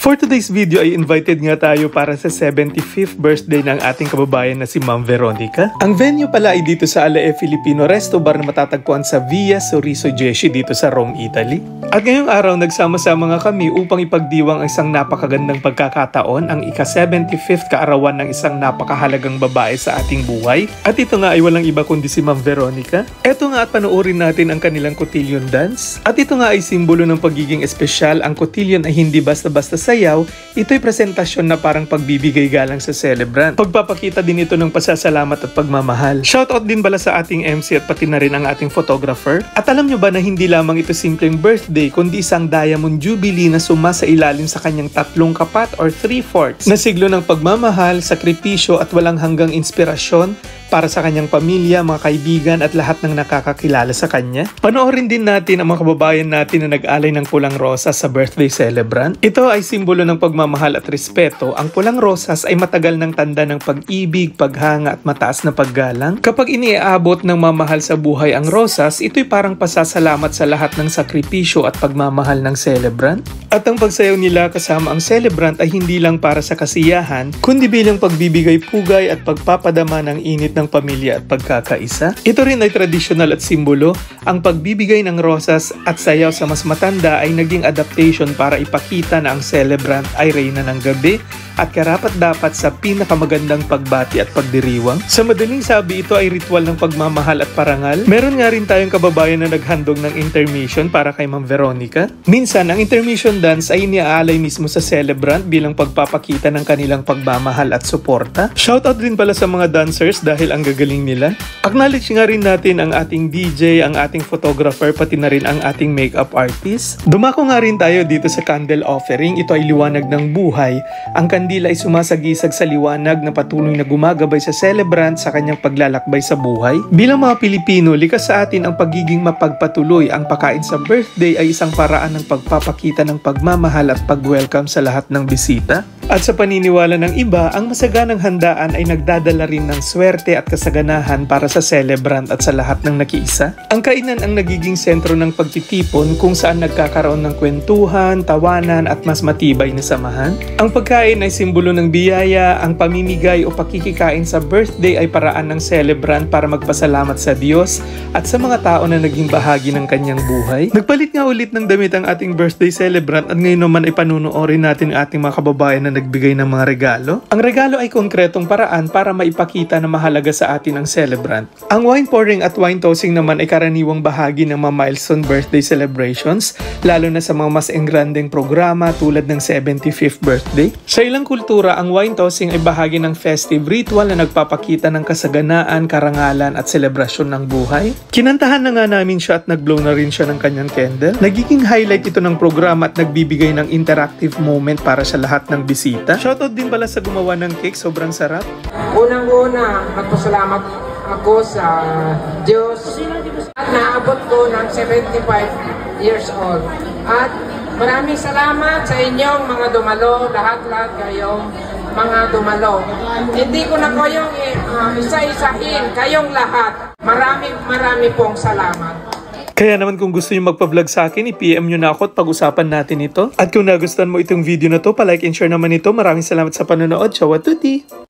For today's video ay invited nga tayo para sa 75th birthday ng ating kababayan na si Ma'am Veronica. Ang venue pala ay dito sa Alae Filipino Resto Bar na matatagpuan sa Via Sorriso Gesci dito sa Rome, Italy. At ngayong araw nagsama-sama nga kami upang ipagdiwang ang isang napakagandang pagkakataon, ang ika-75th kaarawan ng isang napakahalagang babae sa ating buhay. At ito nga ay walang iba kundi si Ma'am Veronica. Ito nga at panoorin natin ang kanilang cotillion dance. At ito nga ay simbolo ng pagiging espesyal. Ang cotillion ay hindi basta-basta sayaw, ito'y presentasyon na parang pagbibigay galang sa celebrant. Pagpapakita din ito ng pasasalamat at pagmamahal. Shoutout din bala sa ating MC at pati na rin ang ating photographer. At alam nyo ba na hindi lamang ito simpleng birthday, kundi isang diamond jubilee na suma sa ilalim sa kanyang 3 kapat or 3/4 na siglo ng pagmamahal, sakripisyo at walang hanggang inspirasyon para sa kanyang pamilya, mga kaibigan at lahat ng nakakakilala sa kanya. Panoorin din natin ang mga kababayan natin na nag-alay ng pulang rosas sa birthday celebrant. Ito ay simbolo ng pagmamahal at respeto. Ang pulang rosas ay matagal ng tanda ng pag-ibig, paghanga at mataas na paggalang. Kapag iniaabot ng mamahal sa buhay ang rosas, ito'y parang pasasalamat sa lahat ng sakripisyo at pagmamahal ng celebrant. At ang pagsayaw nila kasama ang celebrant ay hindi lang para sa kasiyahan, kundi bilang pagbibigay pugay at pagpapadama ng init ng pamilya at pagkakaisa. Ito rin ay tradisyonal at simbolo. Ang pagbibigay ng rosas at sayaw sa mas matanda ay naging adaptation para ipakita na ang celebrant ay reyna ng gabi at karapat-dapat sa pinakamagandang pagbati at pagdiriwang. Sa madaling sabi, ito ay ritual ng pagmamahal at parangal. Meron nga rin tayong kababayan na naghandog ng intermission para kay Ma'am Veronica. Minsan, ang intermission dance ay iniaalay mismo sa celebrant bilang pagpapakita ng kanilang pagmamahal at suporta. Shoutout din pala sa mga dancers dahil ang gagaling nila. Acknowledge nga rin natin ang ating DJ, ang ating photographer, pati na rin ang ating makeup artist. Dumako nga rin tayo dito sa candle offering. Ito ay liwanag ng buhay. Ang kandila ay sumasagisag sa liwanag na patuloy na gumagabay sa celebrant sa kanyang paglalakbay sa buhay. Bilang mga Pilipino, likas sa atin ang pagiging mapagpatuloy. Ang pagkain sa birthday ay isang paraan ng pagpapakita ng pagmamahal at pag-welcome sa lahat ng bisita. At sa paniniwala ng iba, ang masaganang handaan ay nagdadala rin ng swerte at kasaganahan para sa celebrant at sa lahat ng nakiisa. Ang kainan ang nagiging sentro ng pagtitipon kung saan nagkakaroon ng kwentuhan, tawanan at mas matibay na samahan. Ang pagkain ay simbolo ng biyaya, ang pamimigay o pakikikain sa birthday ay paraan ng celebrant para magpasalamat sa Diyos at sa mga tao na naging bahagi ng kanyang buhay. Nagpalit nga ulit ng damit ang ating birthday celebrant at ngayon naman ay panunuorin natin ang ating mga kababayan na nagbigay ng mga regalo. Ang regalo ay konkretong paraan para maipakita na mahalaga sa atin ang celebrant. Ang wine pouring at wine tossing naman ay karaniwang bahagi ng mga milestone birthday celebrations, lalo na sa mga mas engrandeng programa tulad ng 75th birthday. Sa ilang kultura, ang wine tossing ay bahagi ng festive ritual na nagpapakita ng kasaganaan, karangalan at selebrasyon ng buhay. Kinantahan na nga namin siya at nag-blow na rin siya ng kanyang candle. Nagiging highlight ito ng programa at nagbibigay ng interactive moment para sa lahat ng bisita. Shoutout din pala sa gumawa ng cake, sobrang sarap. Unang-una, magpasalamat ako sa Diyos at naabot ko ng 75 years old. At maraming salamat sa inyong mga dumalo, lahat-lahat kayong mga dumalo. Hindi ko na kayong isa-isahin, kayong lahat. Maraming pong salamat. Kaya naman kung gusto nyo magpa-vlog sa akin, i-PM nyo na ako at pag-usapan natin ito. At kung nagustuhan mo itong video na to, palike and share naman ito. Maraming salamat sa panonood. Ciao a tutti!